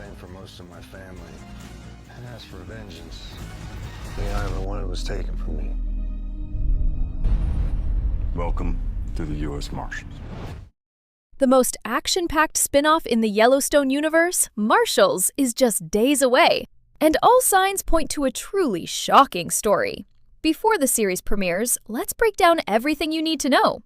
same for most of my family. And as for vengeance, the island one was taken from me. Welcome to the U.S. Marshals. The most action-packed spin-off in the Yellowstone universe, Marshals, is just days away, and all signs point to a truly shocking story. Before the series premieres, let's break down everything you need to know.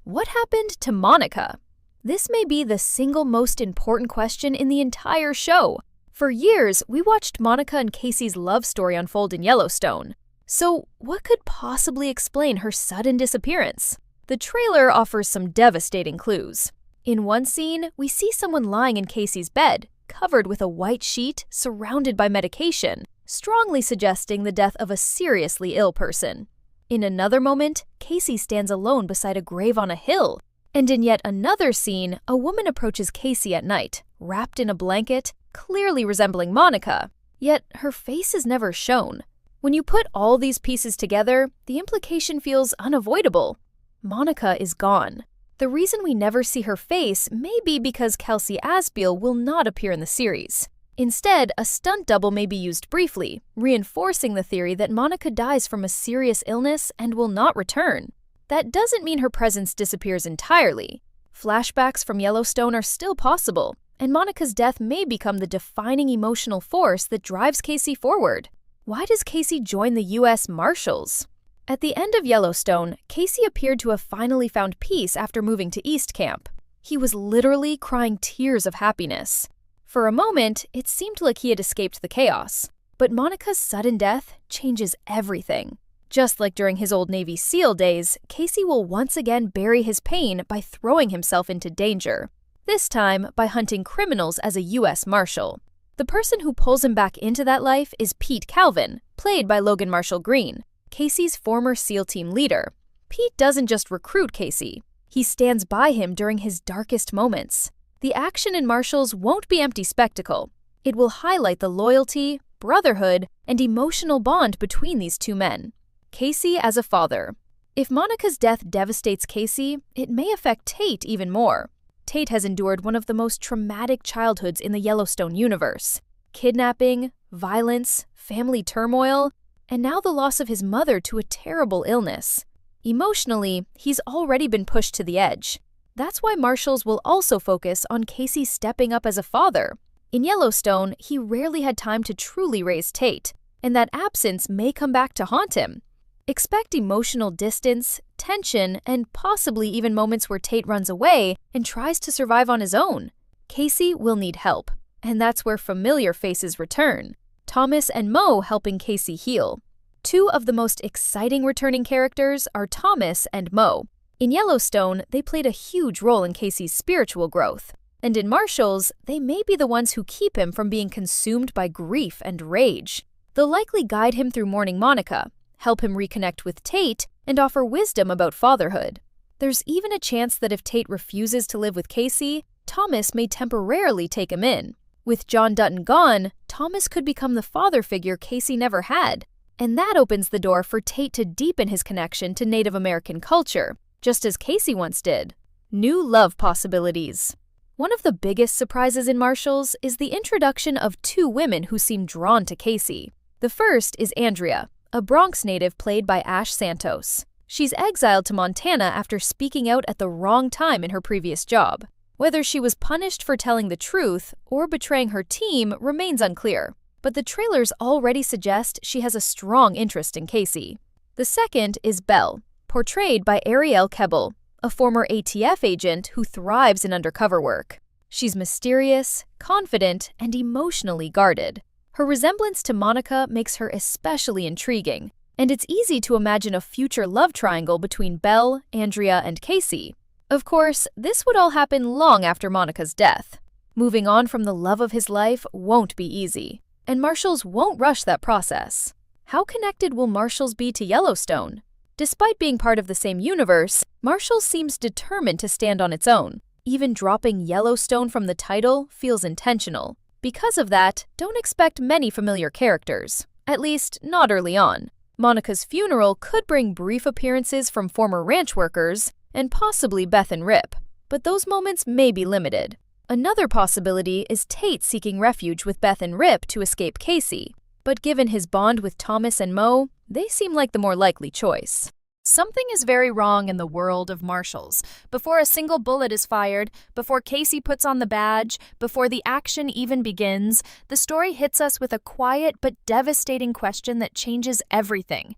What happened to Monica? This may be the single most important question in the entire show. For years, we watched Monica and Casey's love story unfold in Yellowstone. So, what could possibly explain her sudden disappearance? The trailer offers some devastating clues. In one scene, we see someone lying in Casey's bed, covered with a white sheet, surrounded by medication, strongly suggesting the death of a seriously ill person. In another moment, Casey stands alone beside a grave on a hill. And in yet another scene, a woman approaches Casey at night, wrapped in a blanket, clearly resembling Monica. Yet her face is never shown. When you put all these pieces together, the implication feels unavoidable. Monica is gone. The reason we never see her face may be because Kelsey Asbiel will not appear in the series. Instead, a stunt double may be used briefly, reinforcing the theory that Monica dies from a serious illness and will not return. That doesn't mean her presence disappears entirely. Flashbacks from Yellowstone are still possible, and Monica's death may become the defining emotional force that drives Casey forward. Why does Casey join the U.S. Marshals? At the end of Yellowstone, Casey appeared to have finally found peace after moving to East Camp. He was literally crying tears of happiness. For a moment, it seemed like he had escaped the chaos. But Monica's sudden death changes everything. Just like during his old Navy SEAL days, Casey will once again bury his pain by throwing himself into danger. This time, by hunting criminals as a U.S. Marshal. The person who pulls him back into that life is Pete Calvin, played by Logan Marshall Green, Casey's former SEAL team leader. Pete doesn't just recruit Casey. He stands by him during his darkest moments. The action in Marshals won't be empty spectacle. It will highlight the loyalty, brotherhood, and emotional bond between these two men. Casey as a father. If Monica's death devastates Casey, it may affect Tate even more. Tate has endured one of the most traumatic childhoods in the Yellowstone universe. Kidnapping, violence, family turmoil, and now the loss of his mother to a terrible illness. Emotionally, he's already been pushed to the edge. That's why Marshals will also focus on Casey stepping up as a father. In Yellowstone, he rarely had time to truly raise Tate, and that absence may come back to haunt him. Expect emotional distance, tension, and possibly even moments where Tate runs away and tries to survive on his own. Casey will need help, and that's where familiar faces return. Thomas and Mo helping Casey heal. Two of the most exciting returning characters are Thomas and Mo. In Yellowstone, they played a huge role in Casey's spiritual growth. And in Marshals, they may be the ones who keep him from being consumed by grief and rage. They'll likely guide him through mourning Monica, help him reconnect with Tate, and offer wisdom about fatherhood. There's even a chance that if Tate refuses to live with Casey, Thomas may temporarily take him in. With John Dutton gone, Thomas could become the father figure Casey never had. And that opens the door for Tate to deepen his connection to Native American culture, just as Casey once did. New love possibilities. One of the biggest surprises in Marshals is the introduction of two women who seem drawn to Casey. The first is Andrea, a Bronx native played by Ash Santos. She's exiled to Montana after speaking out at the wrong time in her previous job. Whether she was punished for telling the truth or betraying her team remains unclear, but the trailers already suggest she has a strong interest in Casey. The second is Belle, portrayed by Ariel Kebbel, a former ATF agent who thrives in undercover work. She's mysterious, confident, and emotionally guarded. Her resemblance to Monica makes her especially intriguing, and it's easy to imagine a future love triangle between Belle, Andrea, and Casey. Of course, this would all happen long after Monica's death. Moving on from the love of his life won't be easy, and Marshals won't rush that process. How connected will Marshals be to Yellowstone? Despite being part of the same universe, Marshals seems determined to stand on its own. Even dropping Yellowstone from the title feels intentional. Because of that, don't expect many familiar characters, at least not early on. Monica's funeral could bring brief appearances from former ranch workers, and possibly Beth and Rip, but those moments may be limited. Another possibility is Tate seeking refuge with Beth and Rip to escape Casey, but given his bond with Thomas and Mo, they seem like the more likely choice. Something is very wrong in the world of Marshals. Before a single bullet is fired, before Casey puts on the badge, before the action even begins, the story hits us with a quiet but devastating question that changes everything.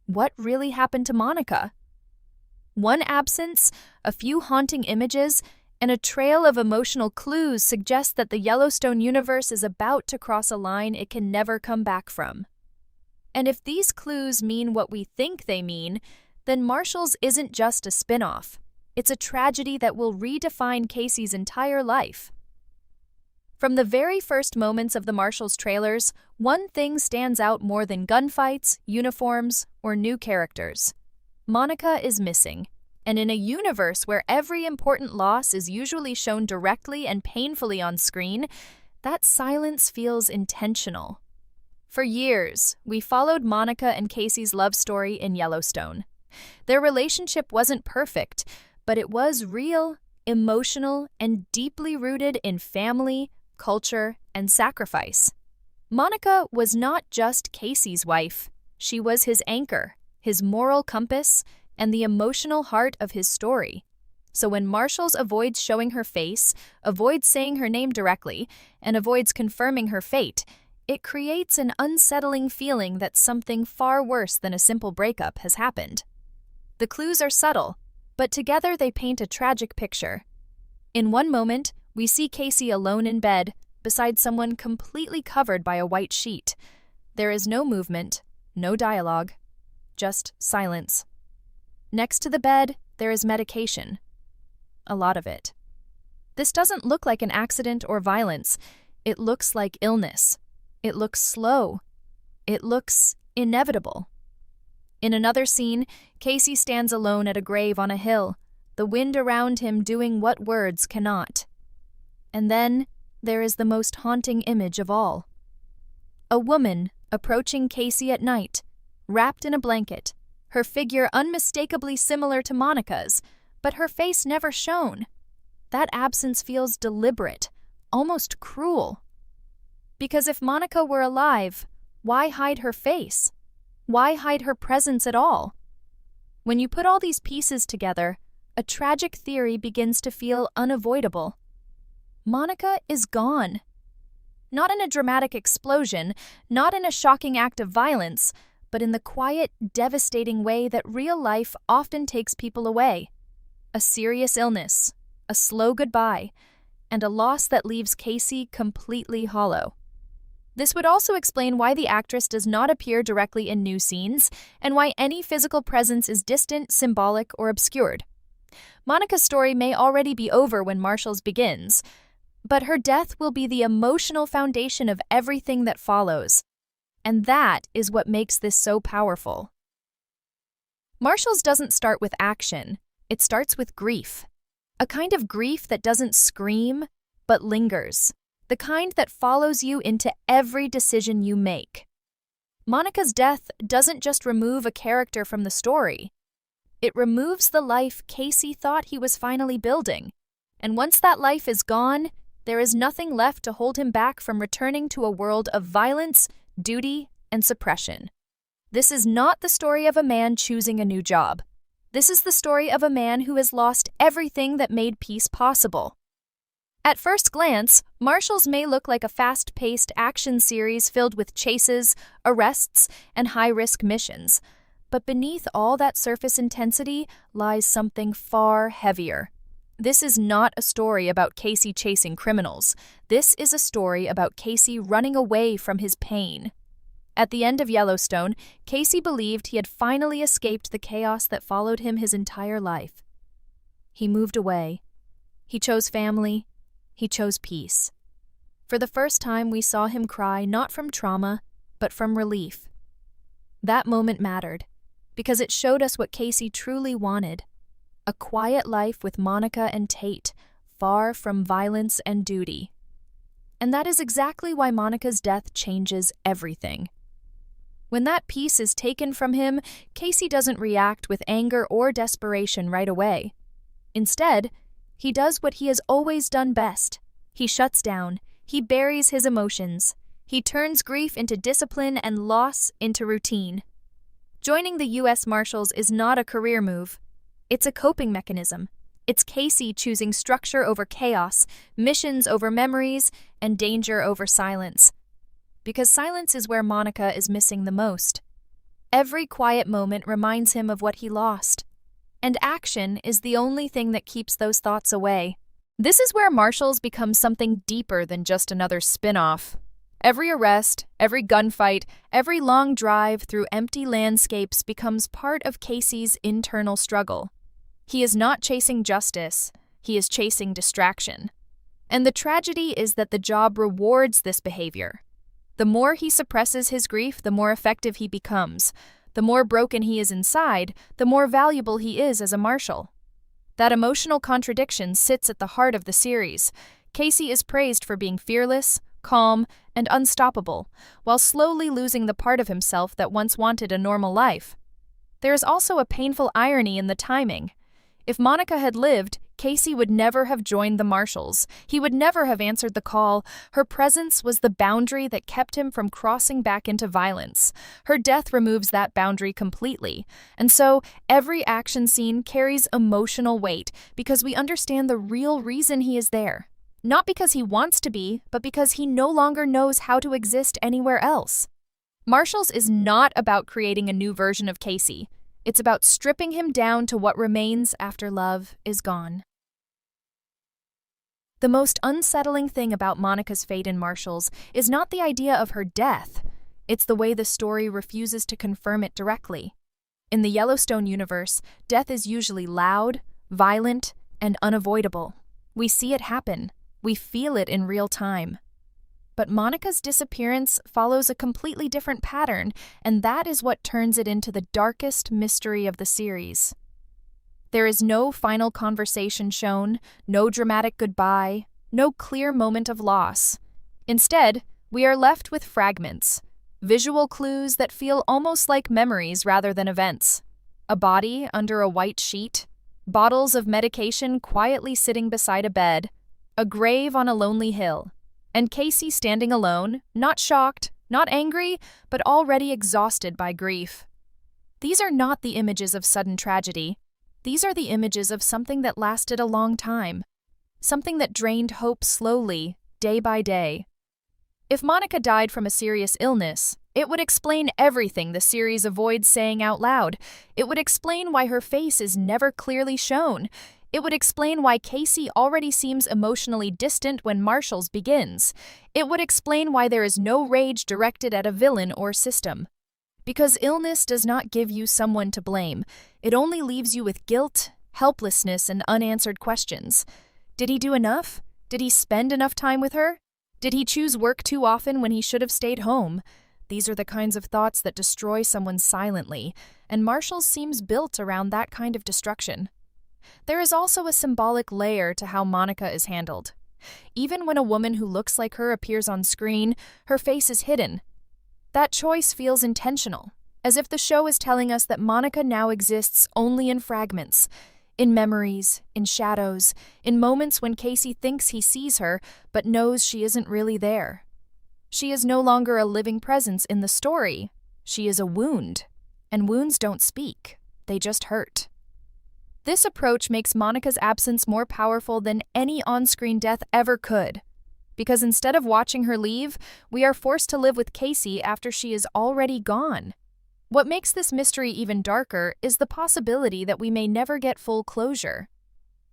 What really happened to Monica? One absence, a few haunting images, and a trail of emotional clues suggest that the Yellowstone universe is about to cross a line it can never come back from. And if these clues mean what we think they mean, then Marshals isn't just a spin-off. It's a tragedy that will redefine Casey's entire life. From the very first moments of the Marshals trailers, one thing stands out more than gunfights, uniforms, or new characters. Monica is missing. And in a universe where every important loss is usually shown directly and painfully on screen, that silence feels intentional. For years, we followed Monica and Casey's love story in Yellowstone. Their relationship wasn't perfect, but it was real, emotional, and deeply rooted in family, culture, and sacrifice. Monica was not just Casey's wife. She was his anchor, his moral compass, and the emotional heart of his story. So when Marshals avoids showing her face, avoids saying her name directly, and avoids confirming her fate, it creates an unsettling feeling that something far worse than a simple breakup has happened. The clues are subtle, but together they paint a tragic picture. In one moment, we see Casey alone in bed, beside someone completely covered by a white sheet. There is no movement, no dialogue, just silence. Next to the bed, there is medication. A lot of it. This doesn't look like an accident or violence. It looks like illness. It looks slow. It looks inevitable. In another scene, Casey stands alone at a grave on a hill, the wind around him doing what words cannot. And then there is the most haunting image of all. A woman approaching Casey at night, wrapped in a blanket, her figure unmistakably similar to Monica's, but her face never shown. That absence feels deliberate, almost cruel. Because if Monica were alive, why hide her face? Why hide her presence at all? When you put all these pieces together, a tragic theory begins to feel unavoidable. Monica is gone. Not in a dramatic explosion, not in a shocking act of violence, but in the quiet, devastating way that real life often takes people away. A serious illness, a slow goodbye, and a loss that leaves Casey completely hollow. This would also explain why the actress does not appear directly in new scenes, and why any physical presence is distant, symbolic, or obscured. Monica's story may already be over when Marshals begins, but her death will be the emotional foundation of everything that follows. And that is what makes this so powerful. Marshals doesn't start with action, it starts with grief. A kind of grief that doesn't scream, but lingers. The kind that follows you into every decision you make. Monica's death doesn't just remove a character from the story. It removes the life Casey thought he was finally building. And once that life is gone, there is nothing left to hold him back from returning to a world of violence, duty, and suppression. This is not the story of a man choosing a new job. This is the story of a man who has lost everything that made peace possible. At first glance, Marshals may look like a fast-paced action series filled with chases, arrests, and high-risk missions. But beneath all that surface intensity lies something far heavier. This is not a story about Casey chasing criminals. This is a story about Casey running away from his pain. At the end of Yellowstone, Casey believed he had finally escaped the chaos that followed him his entire life. He moved away. He chose family. He chose peace. For the first time, we saw him cry not from trauma, but from relief. That moment mattered, because it showed us what Casey truly wanted. A quiet life with Monica and Tate, far from violence and duty. And that is exactly why Monica's death changes everything. When that peace is taken from him, Casey doesn't react with anger or desperation right away. Instead, He does what he has always done best. He shuts down. He buries his emotions. He turns grief into discipline and loss into routine. Joining the U.S. Marshals is not a career move. It's a coping mechanism. It's Casey choosing structure over chaos, missions over memories, and danger over silence. Because silence is where Monica is missing the most. Every quiet moment reminds him of what he lost. And action is the only thing that keeps those thoughts away. This is where Marshals becomes something deeper than just another spin-off. Every arrest, every gunfight, every long drive through empty landscapes becomes part of Casey's internal struggle. He is not chasing justice, he is chasing distraction. And the tragedy is that the job rewards this behavior. The more he suppresses his grief, the more effective he becomes. The more broken he is inside, the more valuable he is as a marshal. That emotional contradiction sits at the heart of the series. Casey is praised for being fearless, calm, and unstoppable, while slowly losing the part of himself that once wanted a normal life. There is also a painful irony in the timing. If Monica had lived, Casey would never have joined the Marshals. He would never have answered the call. Her presence was the boundary that kept him from crossing back into violence. Her death removes that boundary completely. And so, every action scene carries emotional weight because we understand the real reason he is there. Not because he wants to be, but because he no longer knows how to exist anywhere else. Marshals is not about creating a new version of Casey. It's about stripping him down to what remains after love is gone. The most unsettling thing about Monica's fate in Marshals is not the idea of her death. It's the way the story refuses to confirm it directly. In the Yellowstone universe, death is usually loud, violent, and unavoidable. We see it happen. We feel it in real time. But Monica's disappearance follows a completely different pattern, and that is what turns it into the darkest mystery of the series. There is no final conversation shown, no dramatic goodbye, no clear moment of loss. Instead, we are left with fragments, visual clues that feel almost like memories rather than events. A body under a white sheet, bottles of medication quietly sitting beside a bed, a grave on a lonely hill, and Casey standing alone, not shocked, not angry, but already exhausted by grief. These are not the images of sudden tragedy. These are the images of something that lasted a long time, something that drained hope slowly, day by day. If Monica died from a serious illness, it would explain everything the series avoids saying out loud. It would explain why her face is never clearly shown. It would explain why Casey already seems emotionally distant when Marshals begins. It would explain why there is no rage directed at a villain or system. Because illness does not give you someone to blame. It only leaves you with guilt, helplessness, and unanswered questions. Did he do enough? Did he spend enough time with her? Did he choose work too often when he should have stayed home? These are the kinds of thoughts that destroy someone silently, and Marshals seems built around that kind of destruction. There is also a symbolic layer to how Monica is handled. Even when a woman who looks like her appears on screen, her face is hidden. That choice feels intentional, as if the show is telling us that Monica now exists only in fragments, in memories, in shadows, in moments when Casey thinks he sees her, but knows she isn't really there. She is no longer a living presence in the story. She is a wound, and wounds don't speak, they just hurt. This approach makes Monica's absence more powerful than any on-screen death ever could, because instead of watching her leave, we are forced to live with Casey after she is already gone. What makes this mystery even darker is the possibility that we may never get full closure.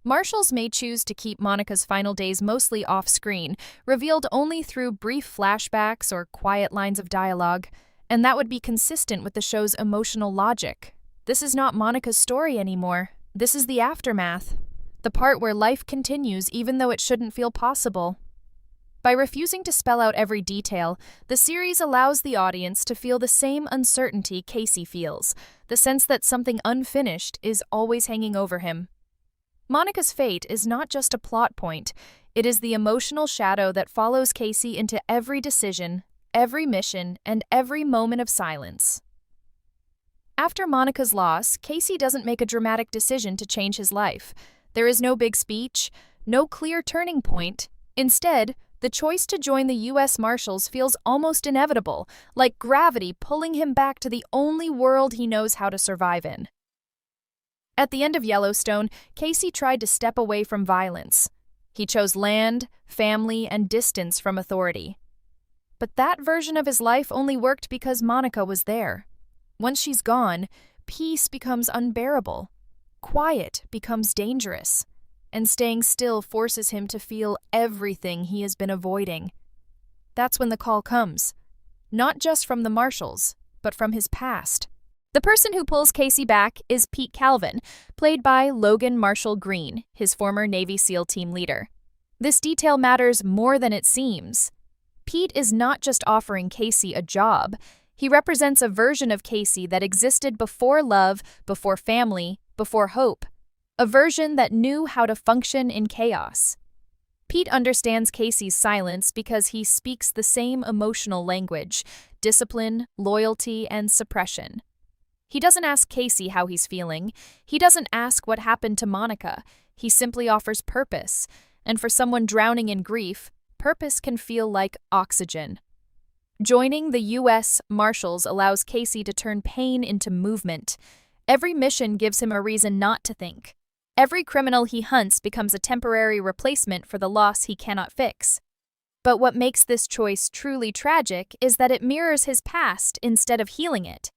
Marshals may choose to keep Monica's final days mostly off-screen, revealed only through brief flashbacks or quiet lines of dialogue, and that would be consistent with the show's emotional logic. This is not Monica's story anymore. This is the aftermath, the part where life continues even though it shouldn't feel possible. By refusing to spell out every detail, the series allows the audience to feel the same uncertainty Casey feels, the sense that something unfinished is always hanging over him. Monica's fate is not just a plot point, it is the emotional shadow that follows Casey into every decision, every mission, and every moment of silence. After Monica's loss, Casey doesn't make a dramatic decision to change his life. There is no big speech, no clear turning point. Instead, the choice to join the U.S. Marshals feels almost inevitable, like gravity pulling him back to the only world he knows how to survive in. At the end of Yellowstone, Casey tried to step away from violence. He chose land, family, and distance from authority. But that version of his life only worked because Monica was there. Once she's gone, peace becomes unbearable. Quiet becomes dangerous. And staying still forces him to feel everything he has been avoiding. That's when the call comes. Not just from the Marshals, but from his past. The person who pulls Casey back is Pete Calvin, played by Logan Marshall Green, his former Navy SEAL team leader. This detail matters more than it seems. Pete is not just offering Casey a job. He represents a version of Casey that existed before love, before family, before hope. A version that knew how to function in chaos. Pete understands Casey's silence because he speaks the same emotional language: discipline, loyalty, and suppression. He doesn't ask Casey how he's feeling. He doesn't ask what happened to Monica. He simply offers purpose. And for someone drowning in grief, purpose can feel like oxygen. Joining the U.S. Marshals allows Casey to turn pain into movement. Every mission gives him a reason not to think. Every criminal he hunts becomes a temporary replacement for the loss he cannot fix. But what makes this choice truly tragic is that it mirrors his past instead of healing it.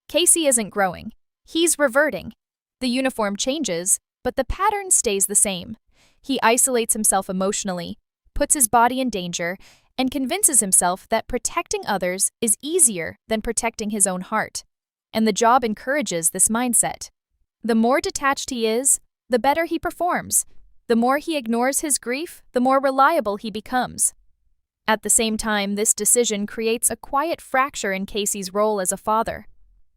Casey isn't growing. He's reverting. The uniform changes, but the pattern stays the same. He isolates himself emotionally, puts his body in danger, and convinces himself that protecting others is easier than protecting his own heart. And the job encourages this mindset. The more detached he is, the better he performs. The more he ignores his grief, the more reliable he becomes. At the same time, this decision creates a quiet fracture in Casey's role as a father.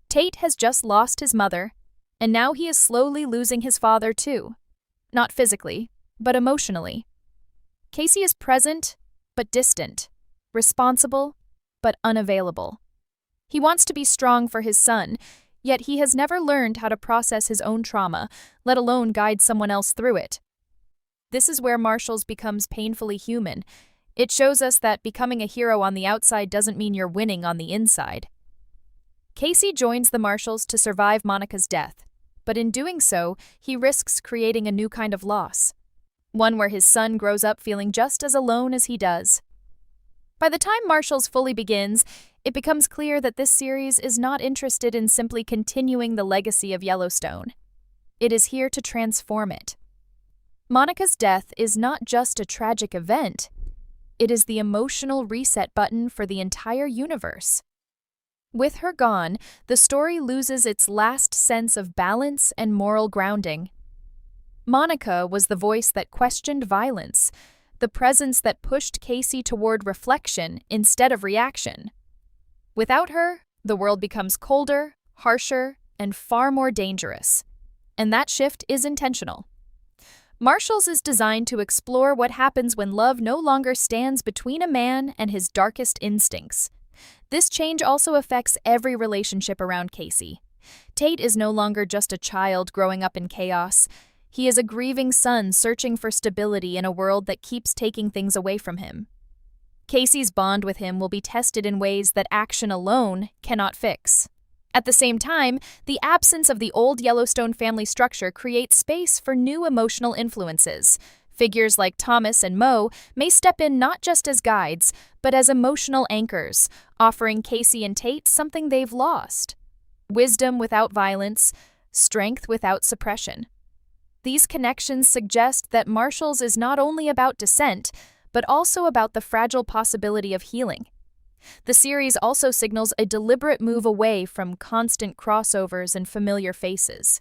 Tate has just lost his mother, and now he is slowly losing his father too. Not physically, but emotionally. Casey is present, but distant. Responsible, but unavailable. He wants to be strong for his son, yet he has never learned how to process his own trauma, let alone guide someone else through it. This is where Marshals becomes painfully human. It shows us that becoming a hero on the outside doesn't mean you're winning on the inside. Casey joins the Marshals to survive Monica's death, but in doing so, he risks creating a new kind of loss. One where his son grows up feeling just as alone as he does. By the time Marshals fully begins, it becomes clear that this series is not interested in simply continuing the legacy of Yellowstone. It is here to transform it. Monica's death is not just a tragic event. It is the emotional reset button for the entire universe. With her gone, the story loses its last sense of balance and moral grounding. Monica was the voice that questioned violence, the presence that pushed Casey toward reflection instead of reaction. Without her, the world becomes colder, harsher, and far more dangerous. And that shift is intentional. Marshals is designed to explore what happens when love no longer stands between a man and his darkest instincts. This change also affects every relationship around Casey. Tate is no longer just a child growing up in chaos. He is a grieving son searching for stability in a world that keeps taking things away from him. Casey's bond with him will be tested in ways that action alone cannot fix. At the same time, the absence of the old Yellowstone family structure creates space for new emotional influences. Figures like Thomas and Mo may step in not just as guides, but as emotional anchors, offering Casey and Tate something they've lost: wisdom without violence, strength without suppression. These connections suggest that Marshals is not only about descent, but also about the fragile possibility of healing. The series also signals a deliberate move away from constant crossovers and familiar faces.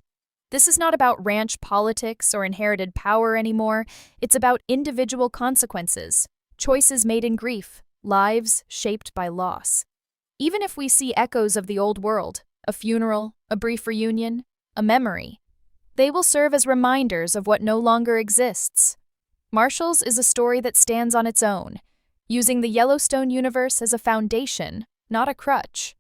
This is not about ranch politics or inherited power anymore. It's about individual consequences, choices made in grief, lives shaped by loss. Even if we see echoes of the old world, a funeral, a brief reunion, a memory, they will serve as reminders of what no longer exists. Marshals is a story that stands on its own, using the Yellowstone universe as a foundation, not a crutch.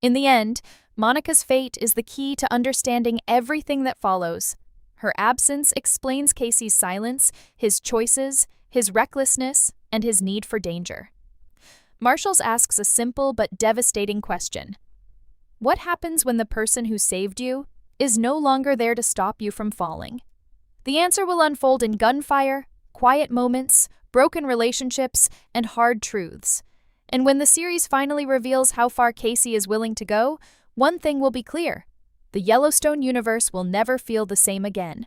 In the end, Monica's fate is the key to understanding everything that follows. Her absence explains Casey's silence, his choices, his recklessness, and his need for danger. Marshals asks a simple but devastating question. What happens when the person who saved you is no longer there to stop you from falling? The answer will unfold in gunfire, quiet moments, broken relationships, and hard truths. And when the series finally reveals how far Casey is willing to go, one thing will be clear. The Yellowstone universe will never feel the same again.